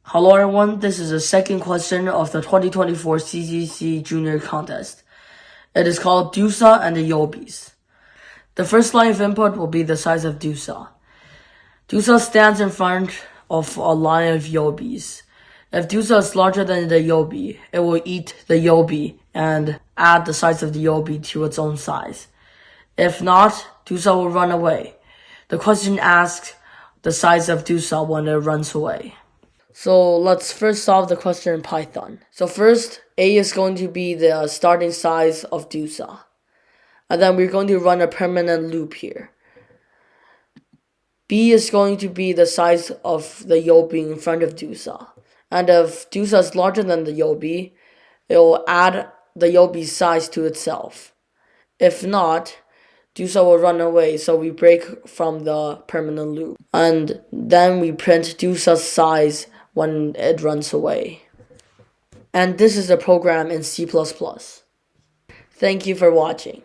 Hello everyone, this is the second question of the 2024 CCC Junior Contest. It is called Dusa and the Yobis. The first line of input will be the size of Dusa. Dusa stands in front of a line of Yobis. If Dusa is larger than the Yobi, it will eat the Yobi and add the size of the Yobi to its own size. If not, Dusa will run away. The question asks the size of Dusa when it runs away. So let's first solve the question in Python. So first, A is going to be the starting size of Dusa. And then we're going to run a permanent loop here. B is going to be the size of the Yobi in front of Dusa. And if Dusa is larger than the Yobi, it will add the Yobi's size to itself. If not, Dusa will run away, so we break from the permanent loop. And then we print Dusa's size when it runs away. And this is a program in C++. Thank you for watching.